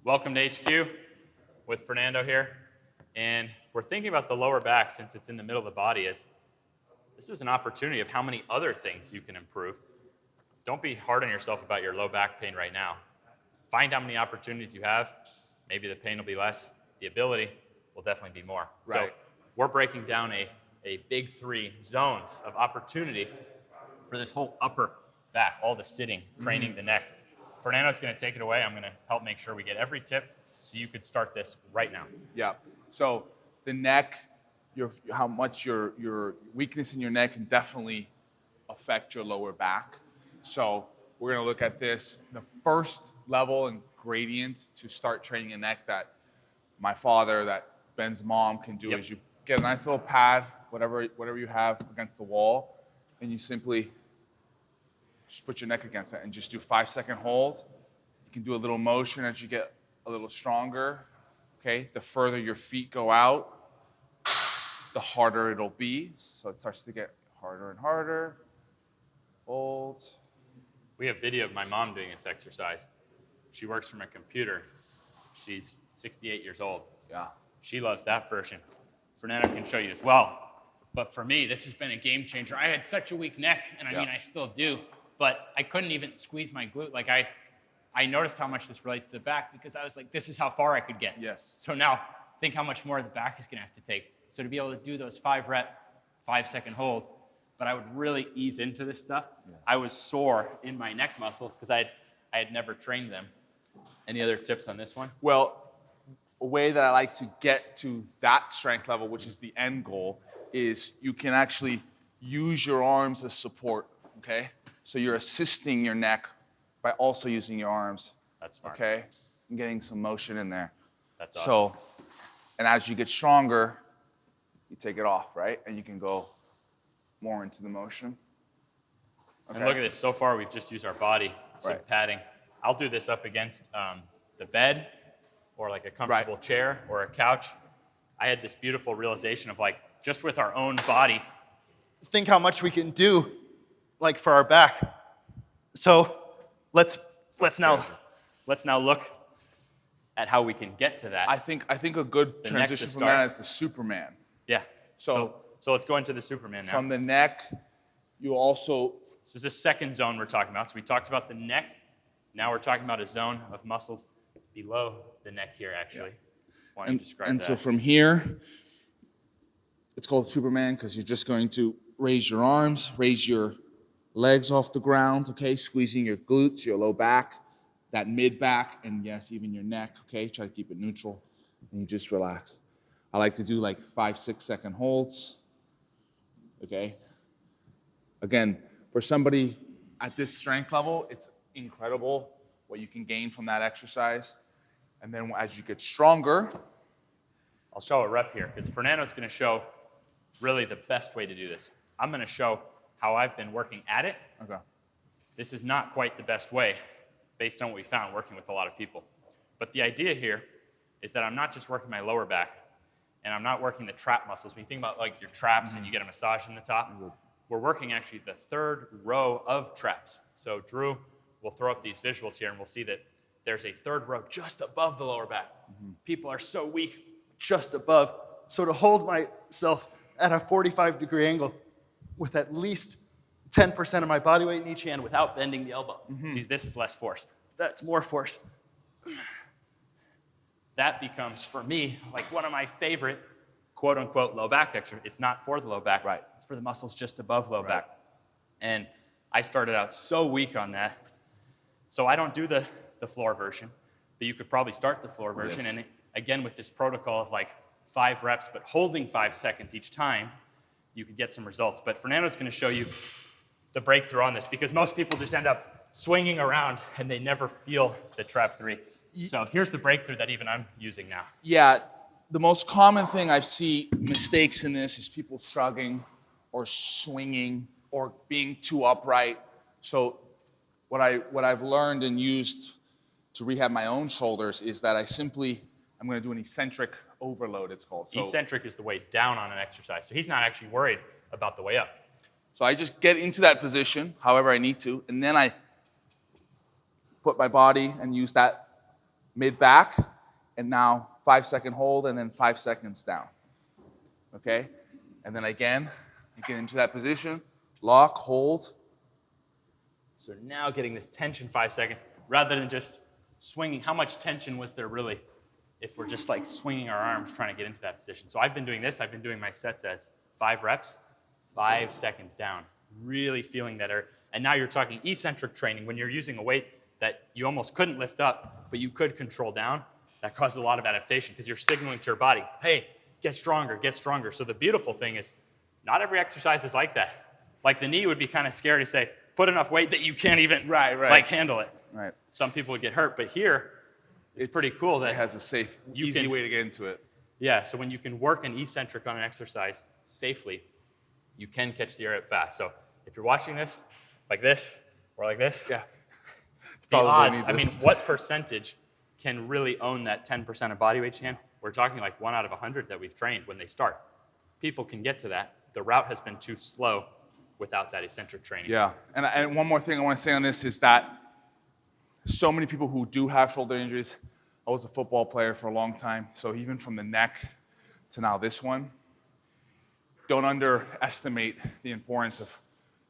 Welcome to HQ with Fernando here. And we're thinking about the lower back since it's in the middle of the body. This is an opportunity of how many other things you can improve. Don't be hard on yourself about your low back pain right now. Find how many opportunities you have. Maybe the pain will be less. The ability will definitely be more. Right. So we're breaking down a big 3 zones of opportunity for this whole upper back, all the sitting, craning the neck. Fernando's going to take it away. I'm going to help make sure we get every tip so you could start this right now. Yeah. So the neck, how much your weakness in your neck can definitely affect your lower back. So we're going to look at this. The first level and gradient to start training the neck that my father, that Ben's mom can do is you get a nice little pad, whatever you have against the wall, and you simply just put your neck against it and just do 5-second hold. You can do a little motion as you get a little stronger. Okay, the further your feet go out, the harder it'll be. So it starts to get harder and harder. Hold. We have video of my mom doing this exercise. She works from a computer. She's 68 years old. Yeah. She loves that version. Fernando can show you as well. But for me, this has been a game changer. I had such a weak neck, and I mean, I still do, but I couldn't even squeeze my glute. Like I noticed how much this relates to the back because I was like, this is how far I could get. Yes. So now think how much more the back is gonna have to take. So to be able to do those 5-rep, 5-second hold, but I would really ease into this stuff. Yeah. I was sore in my neck muscles because I had never trained them. Any other tips on this one? Well, a way that I like to get to that strength level, which is the end goal, is you can actually use your arms as support, okay? So you're assisting your neck by also using your arms. That's smart. Okay? And getting some motion in there. That's awesome. So, and as you get stronger, you take it off, right? And you can go more into the motion. Okay. And look at this. So far, we've just used our body, some padding. I'll do this up against the bed or like a comfortable chair or a couch. I had this beautiful realization of like, just with our own body, think how much we can do, like for our back. So let's now look at how we can get to that. I think a good transition from that is the Superman. Yeah. So let's go into the Superman now. From the neck, you also. This is the second zone we're talking about. So we talked about the neck. Now we're talking about a zone of muscles below the neck here, actually. Why don't you describe that? And so from here, it's called Superman because you're just going to raise your arms, raise your legs off the ground, okay? Squeezing your glutes, your low back, that mid back, and yes, even your neck, okay? Try to keep it neutral, and you just relax. I like to do like 5-6 second holds, okay? Again, for somebody at this strength level, it's incredible what you can gain from that exercise. And then as you get stronger, I'll show a rep here because Fernando's going to show really the best way to do this. I'm going to show how I've been working at it. Okay. This is not quite the best way based on what we found working with a lot of people. But the idea here is that I'm not just working my lower back and I'm not working the trap muscles. When you think about like your traps and you get a massage in the top, we're working actually the third row of traps. So Drew will throw up these visuals here and we'll see that there's a third row just above the lower back. People are so weak just above. So to hold myself at a 45-degree angle with at least 10% of my body weight in each hand without bending the elbow. See, this is less force. That's more force. That becomes, for me, like one of my favorite quote-unquote low back exercises. It's not for the low back. Right. It's for the muscles just above low back. And I started out so weak on that. So I don't do the floor version, but you could probably start the floor version. Yes. And again, with this protocol of like 5 reps, but holding 5 seconds each time, you could get some results. But Fernando's going to show you the breakthrough on this because most people just end up swinging around and they never feel the trap 3. So here's the breakthrough that even I'm using now. Yeah, the most common thing I see mistakes in this is people shrugging or swinging or being too upright. So what I've learned and used to rehab my own shoulders is that I'm going to do an eccentric overload, it's called. So, Eccentric is the way down on an exercise. So he's not actually worried about the way up. So I just get into that position however I need to, and then I put my body and use that mid-back, and now 5-second hold, and then 5 seconds down. Okay? And then again, you get into that position, lock, hold. So now getting this tension 5 seconds, rather than just swinging. How much tension was there really if we're just like swinging our arms trying to get into that position? So I've been doing this. I've been doing my sets as 5 reps, 5 seconds down, really feeling that. And now you're talking eccentric training when you're using a weight that you almost couldn't lift up, but you could control down. That causes a lot of adaptation because you're signaling to your body, hey, get stronger, get stronger. So the beautiful thing is not every exercise is like that. Like the knee would be kind of scary to say, put enough weight that you can't even like handle it. Right. Some people would get hurt, but here, it's pretty cool that it has a safe, easy way to get into it. Yeah, so when you can work an eccentric on an exercise safely, you can catch the air out fast. So if you're watching this, like this, or like this, Yeah. the odds, I mean, what percentage can really own that 10% of body weight you can? We're talking like 1 out of 100 that we've trained when they start. People can get to that. The route has been too slow without that eccentric training. Yeah, and one more thing I want to say on this is that so many people who do have shoulder injuries, I was a football player for a long time, so even from the neck to now this one, don't underestimate the importance of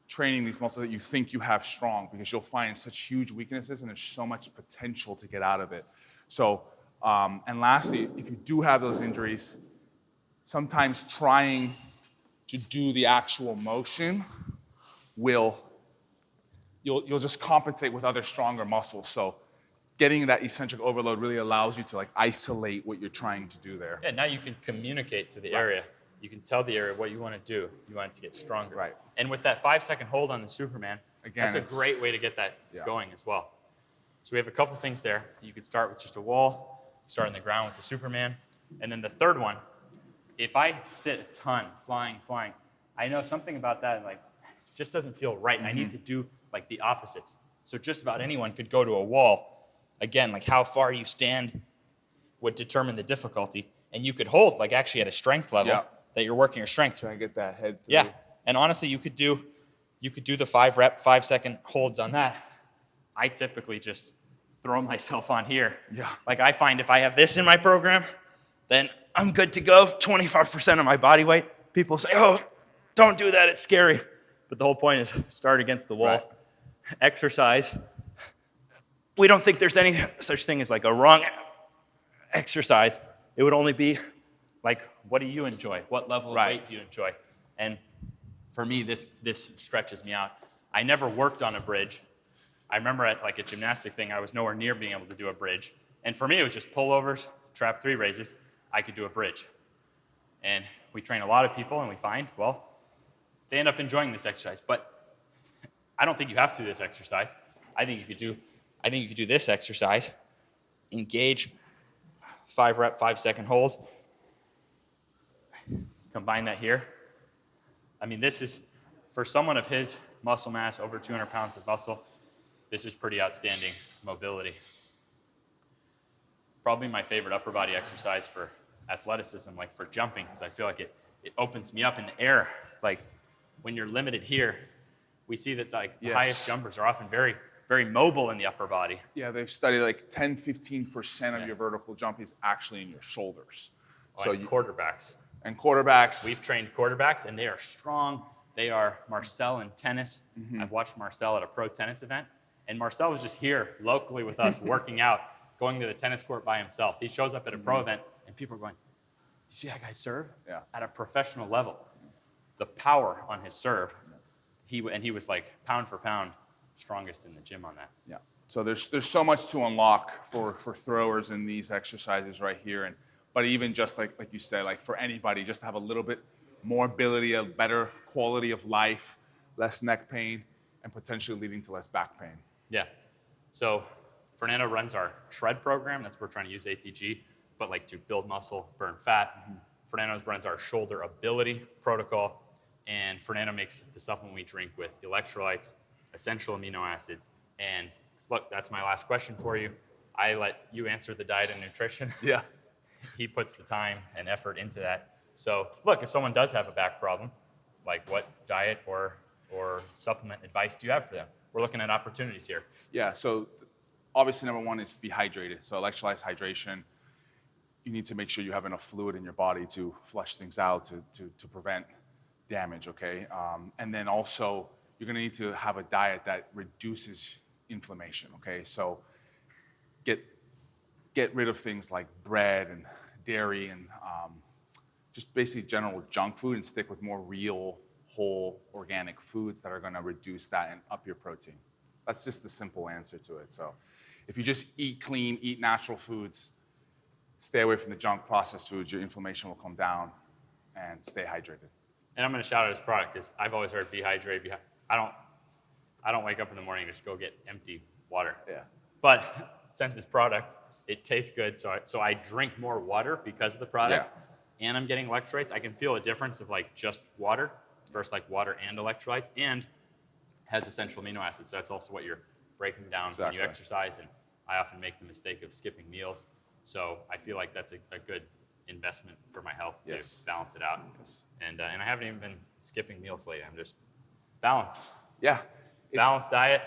training these muscles that you think you have strong, because you'll find such huge weaknesses and there's so much potential to get out of it. So, and lastly, if you do have those injuries, sometimes trying to do the actual motion you'll just compensate with other stronger muscles. So getting that eccentric overload really allows you to like isolate what you're trying to do there. Yeah, now you can communicate to the area. You can tell the area what you want to do. You want it to get stronger. Right. And with that 5-second hold on the Superman, Again, that's a great way to get that Yeah. going as well. So we have a couple things there. You could start with just a wall, start on the ground with the Superman. And then the third one, if I sit a ton, flying, I know something about that, like, just doesn't feel right. I need to do like the opposites. So just about anyone could go to a wall. Again, like how far you stand would determine the difficulty. And you could hold like actually at a strength level that you're working your strength. Trying to get that head through. Yeah. And honestly, you could do the 5-rep, 5-second holds on that. I typically just throw myself on here. Yeah. Like I find if I have this in my program, then I'm good to go. 25% of my body weight. People say, oh, don't do that, it's scary. But the whole point is start against the wall. Right. Exercise. We don't think there's any such thing as like a wrong exercise. It would only be like, what do you enjoy? What level of weight do you enjoy? And for me, this stretches me out. I never worked on a bridge. I remember at like a gymnastic thing, I was nowhere near being able to do a bridge. And for me, it was just pullovers, trap 3 raises. I could do a bridge. And we train a lot of people and we find, well, they end up enjoying this exercise. But I don't think you have to do this exercise. I think you could do this exercise. Engage, 5-rep, 5-second hold. Combine that here. I mean, this is, for someone of his muscle mass, over 200 pounds of muscle, this is pretty outstanding mobility. Probably my favorite upper body exercise for athleticism, like for jumping, because I feel like it opens me up in the air. Like when you're limited here, we see that like the highest jumpers are often very, very mobile in the upper body. Yeah, they've studied like 10-15% of your vertical jump is actually in your shoulders. So quarterbacks. And quarterbacks. We've trained quarterbacks, and they are strong. They are Marcel in tennis. I've watched Marcel at a pro tennis event, and Marcel was just here locally with us working out, going to the tennis court by himself. He shows up at a pro event, and people are going, do you see that guy serve? Yeah. At a professional level. The power on his serve, he was like pound for pound strongest in the gym on that. Yeah. So there's so much to unlock for throwers in these exercises right here. But even just like you said, like for anybody, just to have a little bit more ability, a better quality of life, less neck pain, and potentially leading to less back pain. Yeah. So Fernando runs our shred program. That's where we're trying to use ATG, but like to build muscle, burn fat. Fernando runs our shoulder ability protocol. And Fernando makes the supplement we drink with electrolytes, essential amino acids. And look, that's my last question for you. I let you answer the diet and nutrition. Yeah. He puts the time and effort into that. So look, if someone does have a back problem, like what diet or supplement advice do you have for them? We're looking at opportunities here. Yeah, so obviously number one is be hydrated. So electrolytes, hydration. You need to make sure you have enough fluid in your body to flush things out to prevent damage, okay? And then also, you're gonna need to have a diet that reduces inflammation, okay? So get rid of things like bread and dairy and just basically general junk food and stick with more real, whole, organic foods that are gonna reduce that and up your protein. That's just the simple answer to it. So if you just eat clean, eat natural foods, stay away from the junk processed foods, your inflammation will come down, and stay hydrated. And I'm going to shout out his product because I've always heard be hydrated. I don't wake up in the morning and just go get empty water. Yeah. But since it's product, it tastes good, so I drink more water because of the product, and I'm getting electrolytes. I can feel a difference of like just water versus like water and electrolytes, and has essential amino acids. So that's also what you're breaking down when you exercise. And I often make the mistake of skipping meals. So I feel like that's a good investment for my health to balance it out. Yes. And I haven't even been skipping meals lately. I'm just balanced. Yeah. Balanced diet,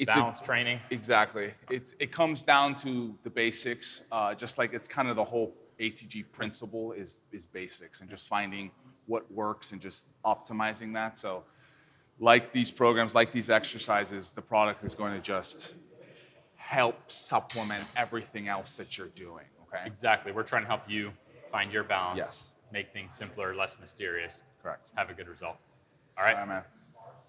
balanced training. Exactly. It comes down to the basics, just like it's kind of the whole ATG principle is basics and just finding what works and just optimizing that. So like these programs, like these exercises, the product is going to just help supplement everything else that you're doing, okay? Exactly. We're trying to help you find your balance, Yes. make things simpler, less mysterious. Correct. Have a good result. All right. All right, man.